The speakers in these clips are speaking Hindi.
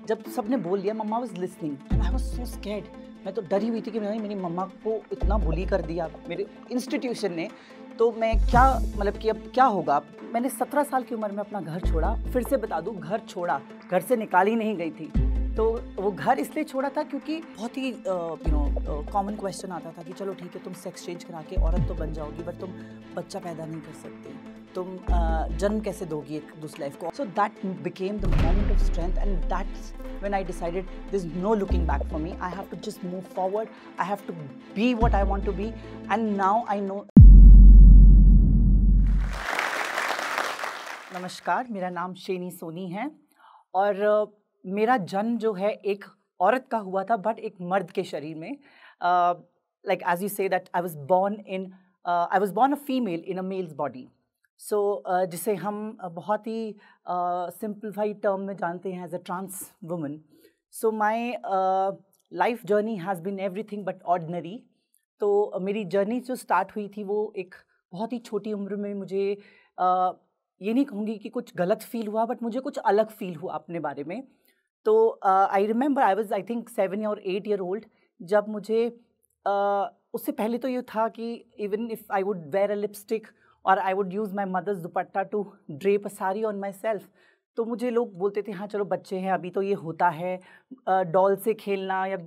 जब सबने बोल दिया mamma was listening and I was so scared. मैं तो डरी हुई थी कि नहीं मेरी मम्मा को इतना बुली कर दिया मेरे इंस्टीट्यूशन ने, तो मैं क्या मतलब कि अब क्या होगा। मैंने 17 साल की उम्र में अपना घर छोड़ा। फिर से बता दूं, घर छोड़ा, घर से निकाली नहीं गई थी। तो वो घर इसलिए छोड़ा था क्योंकि बहुत ही कॉमन क्वेश्चन आता था कि चलो ठीक है तुम सेक्स चेंज करा के औरत तो बन जाओगी बट तुम बच्चा पैदा नहीं कर सकती, तुम जन्म कैसे दोगी एक दूसरी लाइफ को। So that became the moment of strength and that's when I decided there is no looking back for me. I have to just move forward, I have to be what I want to be and now I know. नमस्कार, मेरा नाम शेनी सोनी है और मेरा जन्म जो है एक औरत का हुआ था बट एक मर्द के शरीर में। Like as you say that I was born a female in a male's body. So जिसे हम बहुत ही सिंप्लीफाइड टर्म में जानते हैं as a trans woman. So my life journey has been everything but ordinary. तो मेरी जर्नी जो स्टार्ट हुई थी वो एक बहुत ही छोटी उम्र में मुझे ये नहीं कहूँगी कि कुछ गलत फील हुआ बट मुझे कुछ अलग फील हुआ अपने बारे में। तो I remember I was I think 7 और 8 ईयर ओल्ड जब मुझे उससे पहले तो ये था कि even if I would wear a lipstick और I would use my mother's dupatta to drape a sari on myself, तो मुझे लोग बोलते थे हाँ चलो बच्चे हैं अभी तो ये होता है। डॉल से खेलना या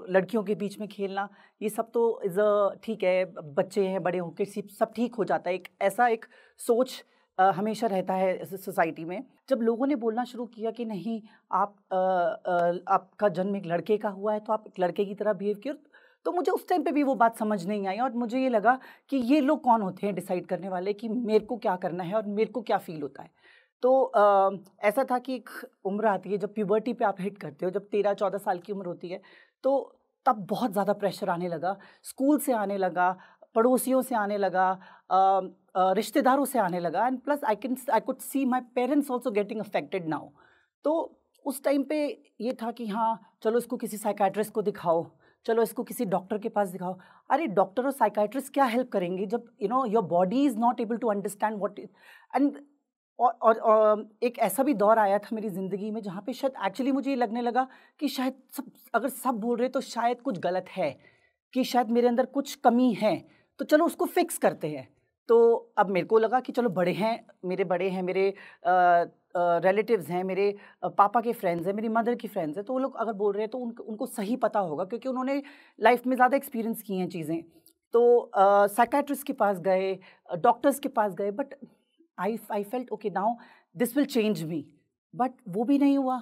लड़कियों के बीच में खेलना ये सब तो इज़ ठीक है, बच्चे हैं बड़े होकर सब ठीक हो जाता है। एक ऐसा एक सोच हमेशा रहता है सोसाइटी में। जब लोगों ने बोलना शुरू किया कि नहीं आपका जन्म एक लड़के का हुआ है तो आप एक लड़के की तरह बिहेव किए, तो मुझे उस टाइम पे भी वो बात समझ नहीं आई और मुझे ये लगा कि ये लोग कौन होते हैं डिसाइड करने वाले कि मेरे को क्या करना है और मेरे को क्या फील होता है। तो ऐसा था कि एक उम्र आती है जब प्यूबर्टी पे आप हिट करते हो, जब 13-14 साल की उम्र होती है, तो तब बहुत ज़्यादा प्रेशर आने लगा। स्कूल से आने लगा, पड़ोसियों से आने लगा, रिश्तेदारों से आने लगा and plus I could see my parents also getting affected now. तो उस टाइम पे ये था कि हाँ चलो इसको किसी साइकाट्रिस्ट को दिखाओ, चलो इसको किसी डॉक्टर के पास दिखाओ। अरे डॉक्टर और साइकाट्रिस्ट क्या हेल्प करेंगे जब your body is not able to understand what and और एक ऐसा भी दौर आया था मेरी ज़िंदगी में जहाँ पे शायद एक्चुअली मुझे ये लगने लगा कि शायद अगर सब बोल रहे तो शायद कुछ गलत है, कि शायद मेरे अंदर कुछ कमी है, तो चलो उसको फिक्स करते हैं। तो अब मेरे को लगा कि चलो बड़े हैं, मेरे रिलेटिव्स हैं, मेरे पापा के फ्रेंड्स हैं, मेरी मदर की फ्रेंड्स हैं, तो वो लोग अगर बोल रहे हैं तो उनको सही पता होगा क्योंकि उन्होंने लाइफ में ज़्यादा एक्सपीरियंस की हैं चीज़ें। तो साइकाट्रिस्ट के पास गए, डॉक्टर्स के पास गए, but I felt okay now this will change me, but वो भी नहीं हुआ।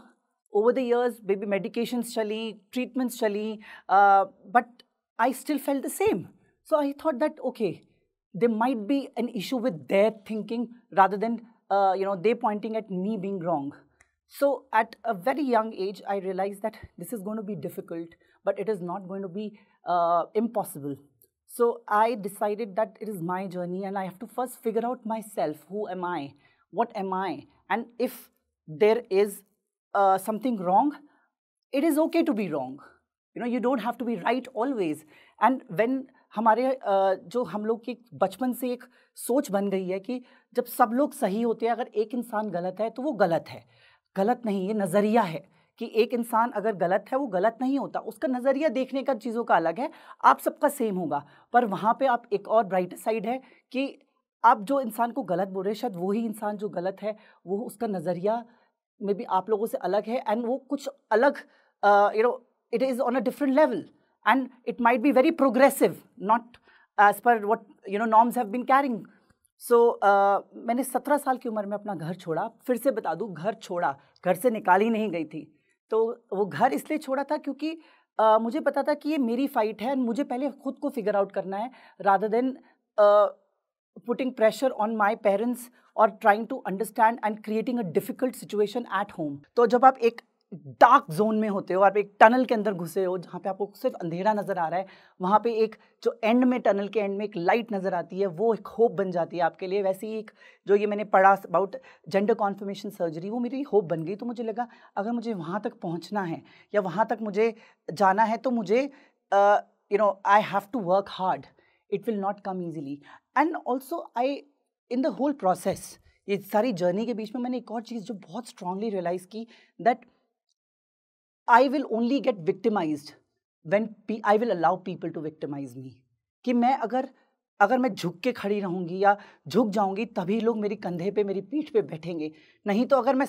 Over the years baby medications चली, ट्रीटमेंट्स चली, but I still felt the same. So I thought that, okay, there might be an issue with their thinking rather than, they pointing at me being wrong. So at a very young age, I realized that this is going to be difficult, but it is not going to be impossible. So I decided that it is my journey and I have to first figure out myself. Who am I? What am I? And if there is something wrong, it is okay to be wrong. You don't have to be right always. And when हमारे जो हम लोग की बचपन से एक सोच बन गई है कि जब सब लोग सही होते हैं, अगर एक इंसान गलत है तो वो गलत है। गलत नहीं, ये नज़रिया है कि एक इंसान अगर गलत है वो गलत नहीं होता, उसका नज़रिया देखने का चीज़ों का अलग है। आप सबका सेम होगा, पर वहाँ पे आप एक और ब्राइटर साइड है कि आप जो इंसान को गलत बोल रहे हैं शायद वही इंसान जो गलत है वो उसका नज़रिया में भी आप लोगों से अलग है एंड वो कुछ अलग it is on a different level and it might be very progressive, not as per what norms have been carrying. So मैंने 17 साल की उम्र में अपना घर छोड़ा। फिर से बता दूं, घर छोड़ा, घर से निकाली नहीं गई थी। तो वो घर इसलिए छोड़ा था क्योंकि मुझे पता था कि ये मेरी फाइट है, मुझे पहले खुद को फिगर आउट करना है rather than putting pressure on my parents or trying to understand and creating a difficult situation at home. तो जब आप एक डार्क जोन में होते हो, आप एक टनल के अंदर घुसे हो जहाँ पे आपको सिर्फ अंधेरा नज़र आ रहा है, वहाँ पे एक जो एंड में टनल के एंड में एक लाइट नज़र आती है, वो एक होप बन जाती है आपके लिए। वैसे ही एक जो ये मैंने पढ़ा अबाउट जेंडर कॉन्फर्मेशन सर्जरी, वो मेरी होप बन गई। तो मुझे लगा अगर मुझे वहाँ तक पहुँचना है या वहाँ तक मुझे जाना है तो मुझे I have to work hard, it will not come easily. And also I in the whole process, ये सारी जर्नी के बीच में मैंने एक और चीज़ जो बहुत स्ट्रांगली रियलाइज़ की, that I will only get victimised when I will allow people to victimise me. कि मैं अगर मैं झुक के खड़ी रहूंगी या झुक जाऊंगी तभी लोग मेरी कंधे पे, मेरी पीठ पे बैठेंगे। नहीं तो अगर मैं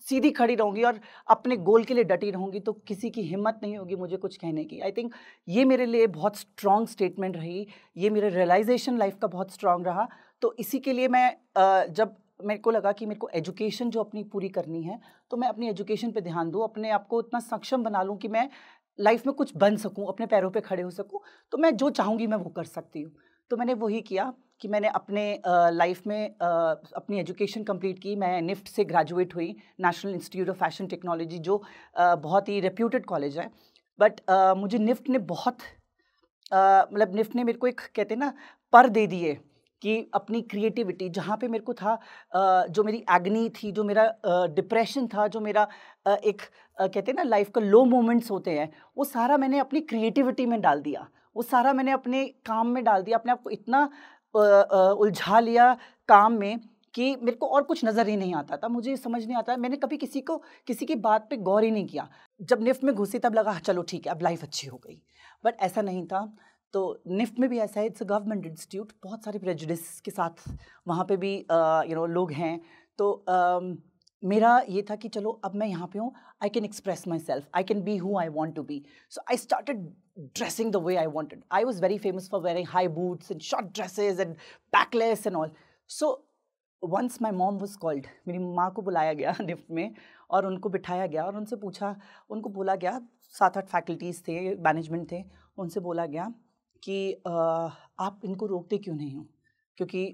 सीधी खड़ी रहूंगी और अपने गोल के लिए डटी रहूंगी तो किसी की हिम्मत नहीं होगी मुझे कुछ कहने की। आई थिंक ये मेरे लिए बहुत स्ट्रॉन्ग स्टेटमेंट रही, ये मेरे रियलाइजेशन लाइफ का बहुत स्ट्रॉन्ग रहा। तो इसी के लिए मैं जब मेरे को लगा कि मेरे को एजुकेशन जो अपनी पूरी करनी है तो मैं अपनी एजुकेशन पे ध्यान दूँ, अपने आप को इतना सक्षम बना लूँ कि मैं लाइफ में कुछ बन सकूँ, अपने पैरों पे खड़े हो सकूँ, तो मैं जो चाहूँगी मैं वो कर सकती हूँ। तो मैंने वही किया कि मैंने अपने लाइफ में अपनी एजुकेशन कंप्लीट की। मैं निफ्ट से ग्रेजुएट हुई, national institute of fashion technology, जो बहुत ही रेप्यूटेड कॉलेज है। बट मुझे निफ्ट ने बहुत मतलब निफ्ट ने मेरे को एक कहते हैं ना पर दे दिए कि अपनी क्रिएटिविटी जहाँ पे मेरे को था, जो मेरी एग्नी थी, जो मेरा डिप्रेशन था, जो मेरा एक कहते हैं ना लाइफ का लो मोमेंट्स होते हैं, वो सारा मैंने अपनी क्रिएटिविटी में डाल दिया, वो सारा मैंने अपने काम में डाल दिया। अपने आप को इतना उलझा लिया काम में कि मेरे को और कुछ नज़र ही नहीं आता था, मुझे समझ नहीं आता। मैंने कभी किसी की बात पे गौर ही नहीं किया। जब निफ्ट में घुसी तब लगा चलो ठीक है अब लाइफ अच्छी हो गई, बट ऐसा नहीं था। तो निफ्ट में भी ऐसा है, इट्स अ गवर्नमेंट इंस्टीट्यूट, बहुत सारे प्रेजुडिस के साथ वहाँ पे भी लोग हैं। तो मेरा ये था कि चलो अब मैं यहाँ पे हूँ, I can express myself, I can be who I want to be. So I started dressing the way I wanted. I was very famous for wearing high boots and short dresses and backless and all. So once my mom was called, मेरी माँ को बुलाया गया निफ्ट में और उनको बिठाया गया और उनसे पूछा, उनको बोला गया, 7-8 फैकल्टीज़ थे, मैनेजमेंट थे, उनसे बोला गया कि आप इनको रोकते क्यों नहीं हो, क्योंकि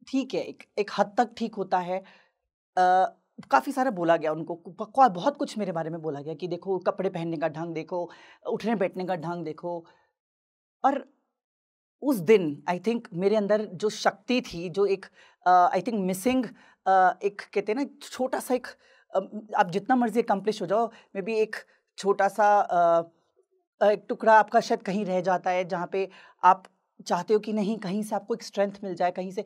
ठीक है, एक हद तक ठीक होता है। काफ़ी सारा बोला गया उनको, बहुत कुछ मेरे बारे में बोला गया कि देखो कपड़े पहनने का ढंग देखो, उठने बैठने का ढंग देखो। और उस दिन आई थिंक मेरे अंदर जो शक्ति थी, जो एक आई थिंक मिसिंग, एक कहते हैं ना छोटा सा आप जितना मर्जी अकम्प्लिश हो जाओ, मे बी एक छोटा सा एक टुकड़ा आपका शायद कहीं रह जाता है, जहाँ पे आप चाहते हो कि नहीं कहीं से आपको एक स्ट्रेंथ मिल जाए, कहीं से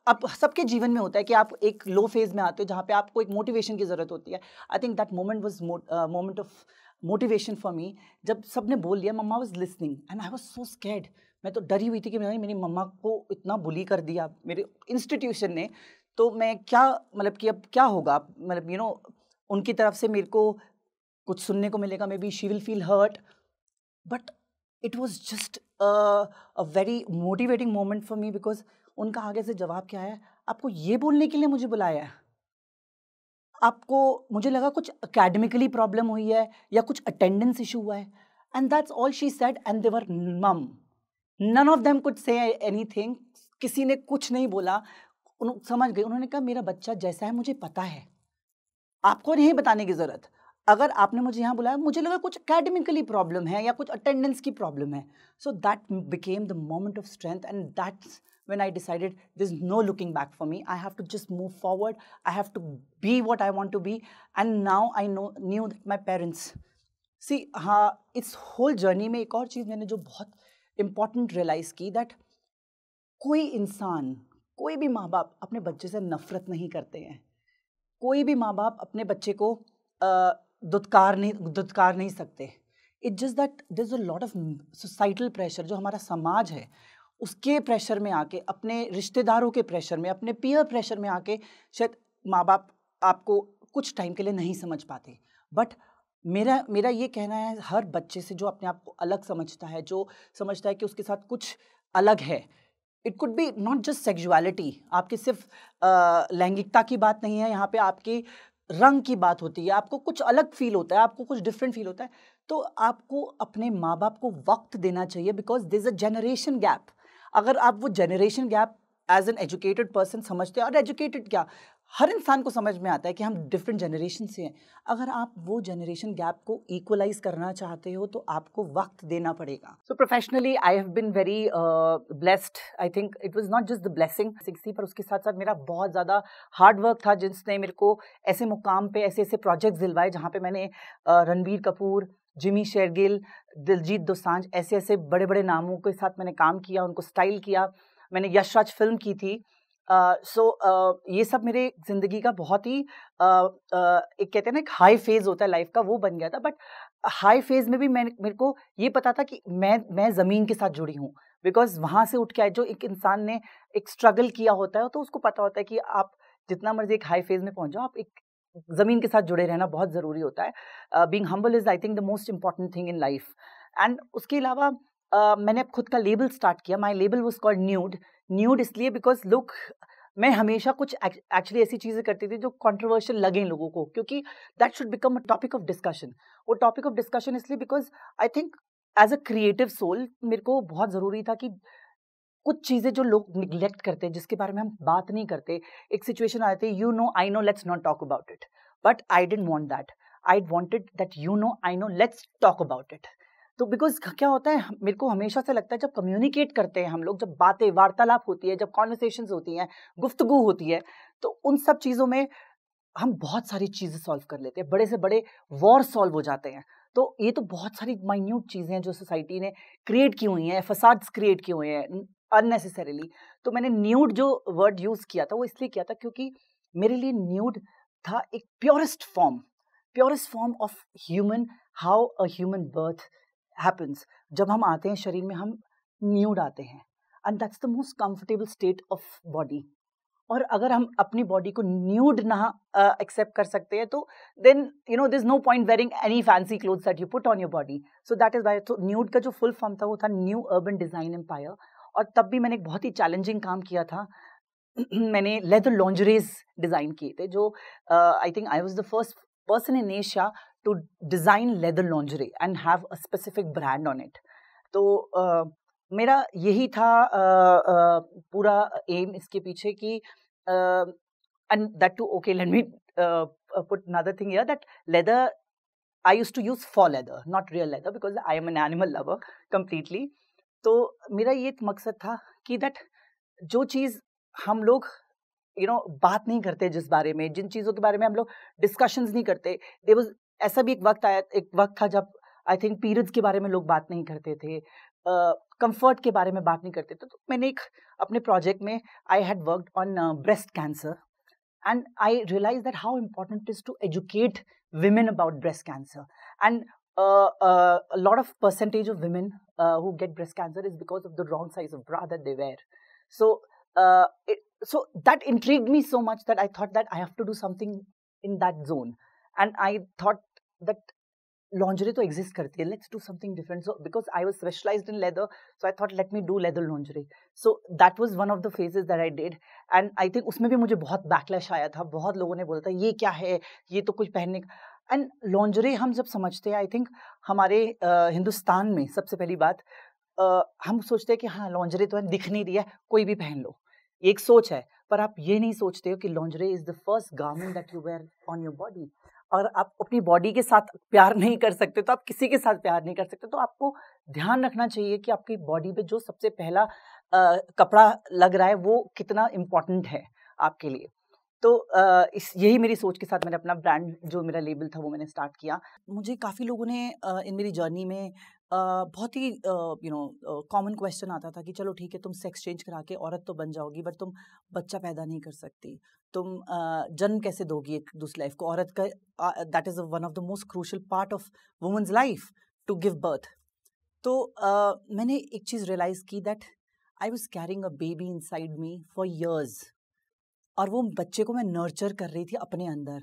आप सबके जीवन में होता है कि आप एक लो फेज में आते हो जहाँ पे आपको एक मोटिवेशन की ज़रूरत होती है। I think that moment was moment of motivation for me, जब सबने बोल दिया, mamma was listening and I was so scared. मैं तो डरी हुई थी कि मेरी मम्मा को इतना बुली कर दिया मेरे इंस्टीट्यूशन ने, तो मैं क्या मतलब कि अब क्या होगा, मतलब उनकी तरफ से मेरे को कुछ सुनने को मिलेगा, maybe she will feel hurt, but it was just a very motivating moment for me, because उनका आगे से जवाब क्या है, आपको ये बोलने के लिए मुझे बुलाया है, आपको, मुझे लगा कुछ एकेडमिकली प्रॉब्लम हुई है या कुछ अटेंडेंस इशू हुआ है, and that's all she said and they were mum, none of them could say anything, किसी ने कुछ नहीं बोला। समझ गए, उन्होंने कहा मेरा बच्चा जैसा है मुझे पता है, आपको नहीं बताने की ज़रूरत, अगर आपने मुझे यहाँ बुलाया, मुझे लगा कुछ एकेडमिकली प्रॉब्लम है या कुछ अटेंडेंस की प्रॉब्लम है। सो that became the moment of strength and that's when I decided there's no looking back for me. I have to just move forward. I have to be what I want to be. And now I knew that my parents, see, इस whole journey में एक और चीज़ मैंने जो बहुत important realize की, that कोई इंसान, कोई भी माँ बाप अपने बच्चे से नफरत नहीं करते हैं, कोई भी माँ बाप अपने बच्चे को दुत्कार नहीं सकते। It's just that there's a lot of societal pressure, जो हमारा समाज है उसके प्रेशर में आके, अपने रिश्तेदारों के प्रेशर में, अपने पीयर प्रेशर में आके शायद माँ बाप आपको कुछ टाइम के लिए नहीं समझ पाते। बट मेरा ये कहना है, हर बच्चे से जो अपने आप को अलग समझता है, जो समझता है कि उसके साथ कुछ अलग है, it could be not just sexuality, आपकी सिर्फ लैंगिकता की बात नहीं है यहाँ पे, आपकी रंग की बात होती है, आपको कुछ अलग फील होता है, आपको कुछ डिफरेंट फील होता है, तो आपको अपने माँ बाप को वक्त देना चाहिए, because this a generation gap. अगर आप वो generation gap as an educated person समझते हैं, और एजुकेटेड क्या, हर इंसान को समझ में आता है कि हम डिफरेंट जनरेशन से हैं, अगर आप वो जनरेशन गैप को इक्वलाइज करना चाहते हो तो आपको वक्त देना पड़ेगा। So professionally I have been very blessed, I think it was not just the blessing पर उसके साथ साथ मेरा बहुत ज़्यादा हार्ड वर्क था, जिसने मेरे को ऐसे मुकाम पे ऐसे प्रोजेक्ट्स दिलवाए जहाँ पे मैंने रणबीर कपूर, जिमी शेरगिल, दिलजीत दोसांझ, ऐसे बड़े बड़े नामों के साथ मैंने काम किया, उनको स्टाइल किया। मैंने यश राज फिल्म की थी ये सब मेरे जिंदगी का बहुत ही एक कहते हैं ना, एक हाई फेज होता है लाइफ का, वो बन गया था। बट हाई फेज में भी मेरे को ये पता था कि मैं जमीन के साथ जुड़ी हूँ, बिकॉज वहां से उठ के आए, जो एक इंसान ने एक स्ट्रगल किया होता है तो उसको पता होता है कि आप जितना मर्जी एक हाई फेज में पहुंच जाओ, आप एक जमीन के साथ जुड़े रहना बहुत जरूरी होता है। Being humble is I think the most important thing in life. And उसके अलावा मैंने अब खुद का लेबल स्टार्ट किया। My label was called nude. Nude इसलिए बिकॉज लोग, मैं हमेशा कुछ एक्चुअली ऐसी चीजें करती थी जो कंट्रोवर्शियल लगे लोगों को, क्योंकि that should become a topic of discussion. वो टॉपिक ऑफ डिस्कशन इसलिए because I think as a creative soul मेरे को बहुत जरूरी था कि कुछ चीजें जो लोग निग्लेक्ट करते हैं, जिसके बारे में हम बात नहीं करते, एक सिचुएशन आ जाती है, you know I know let's not talk about it, but I didn't want that. I wanted that you know I know let's talk about it. तो बिकॉज क्या होता है, मेरे को हमेशा से लगता है जब कम्युनिकेट करते हैं हम लोग, जब बातें वार्तालाप होती है, जब कॉन्वर्सेशंस होती हैं, गुफ्तगू होती है, तो उन सब चीज़ों में हम बहुत सारी चीज़ें सॉल्व कर लेते हैं, बड़े से बड़े वॉर सॉल्व हो जाते हैं। तो ये तो बहुत सारी माइन्यूट चीज़ें हैं जो सोसाइटी ने क्रिएट की हुई हैं, फसाड्स क्रिएट किए हुए हैं अननेसेसरीली। तो मैंने न्यूड जो वर्ड यूज़ किया था वो इसलिए किया था क्योंकि मेरे लिए न्यूड था एक purest form of human, how a human birth happens. जब हम आते हैं शरीर में, हम न्यूड आते हैं, and that's the most comfortable state of body. और अगर हम अपनी बॉडी को न्यूड ना एक्सेप्ट कर सकते हैं तो then you know there is no point wearing any fancy clothes that you put on your body. So that is why, तो न्यूड का जो फुल फॉर्म था वो था न्यू अर्बन डिजाइन एम्पायर। और तब भी मैंने एक बहुत ही चैलेंजिंग काम किया था। मैंने लेदर लॉन्जरीज डिजाइन किए थे, जो I think I was the first person in Asia to design leather lingerie and have a specific brand on it. तो मेरा यही था पूरा एम इसके पीछे कि and that too, okay, let me put another thing here, that leather I used to use faux leather, not real leather, because I am an animal lover completely. तो मेरा ये मकसद था कि that जो चीज़ हम लोग बात नहीं करते, जिस बारे में, जिन चीज़ों के बारे में हम लोग डिस्कशंस नहीं करते, there was ऐसा भी एक वक्त था जब आई थिंक पीरियड्स के बारे में लोग बात नहीं करते थे, कंफर्ट के बारे में बात नहीं करते थे। तो मैंने एक अपने प्रोजेक्ट में I had worked on breast cancer, and I realize that how important is to educate women about breast cancer. And a lot of percentage of women who get breast cancer is because of the wrong size of bra that they wear. So that intrigued me so much that I thought that I have to do something in that zone. And I thought that lingerie to exist karti hai, let's do something different. So because I was specialized in leather, so I thought let me do leather lingerie. So that was one of the phases that I did. And I think उसमें भी मुझे बहुत backlash आया था, बहुत लोगों ने बोला था ये क्या है, ये तो कुछ पहनने का। एंड लॉन्जरी हम जब समझते हैं, आई थिंक हमारे हिंदुस्तान में सबसे पहली बात, हम सोचते हैं कि हाँ लॉन्जरी तो है, दिख नहीं रही है, कोई भी पहन लो, ये एक सोच है। पर आप ये नहीं सोचते हो कि lingerie is the first garment that you wear on your body. और आप अपनी बॉडी के साथ प्यार नहीं कर सकते तो आप किसी के साथ प्यार नहीं कर सकते। तो आपको ध्यान रखना चाहिए कि आपकी बॉडी पे जो सबसे पहला कपड़ा लग रहा है वो कितना इम्पोर्टेंट है आपके लिए। तो यही मेरी सोच के साथ मैंने अपना ब्रांड, जो मेरा लेबल था, वो मैंने स्टार्ट किया। मुझे काफ़ी लोगों ने इन मेरी जर्नी में बहुत ही कॉमन क्वेश्चन आता था कि चलो ठीक है, तुम सेक्स चेंज करा के औरत तो बन जाओगी, बट तुम बच्चा पैदा नहीं कर सकती, तुम जन्म कैसे दोगी एक दूसरी लाइफ को। औरत का that is one of the most crucial part of women's life, to give birth. तो मैंने एक चीज़ रियलाइज़ की, that I was carrying a baby inside me for years, और वो बच्चे को मैं नर्चर कर रही थी अपने अंदर,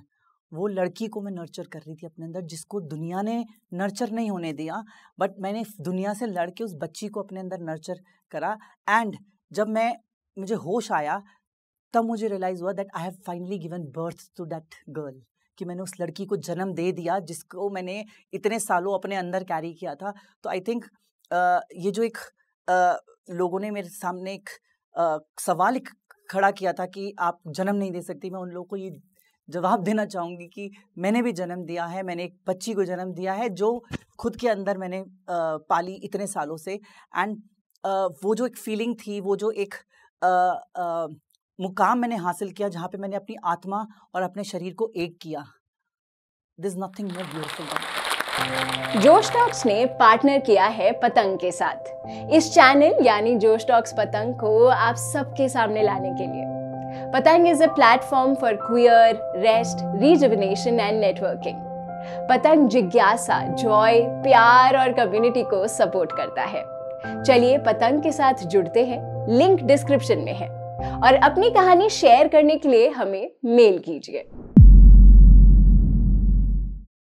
वो लड़की को मैं नर्चर कर रही थी अपने अंदर, जिसको दुनिया ने नर्चर नहीं होने दिया, बट मैंने दुनिया से लड़ के उस बच्ची को अपने अंदर नर्चर करा। एंड जब मुझे होश आया, तब मुझे रियलाइज़ हुआ that I have finally given birth to that girl, कि मैंने उस लड़की को जन्म दे दिया जिसको मैंने इतने सालों अपने अंदर कैरी किया था। तो आई थिंक ये जो एक लोगों ने मेरे सामने एक सवाल खड़ा किया था कि आप जन्म नहीं दे सकती, मैं उन लोगों को ये जवाब देना चाहूँगी कि मैंने भी जन्म दिया है, मैंने एक बच्ची को जन्म दिया है जो खुद के अंदर मैंने पाली इतने सालों से। एंड वो जो एक फीलिंग थी, वो जो एक मुकाम मैंने हासिल किया जहाँ पे मैंने अपनी आत्मा और अपने शरीर को एक किया, this is nothing more beautiful then. जोश टॉक्स ने पार्टनर किया है पतंग के साथ, इस चैनल यानी जोश टॉक्स पतंग को आप सबके सामने लाने के लिए। पतंग is a platform for queer, rest, rejuvenation and networking. पतंग जिज्ञासा, जॉय, प्यार और कम्युनिटी को सपोर्ट करता है। चलिए पतंग के साथ जुड़ते हैं, लिंक डिस्क्रिप्शन में है। और अपनी कहानी शेयर करने के लिए हमें मेल कीजिए।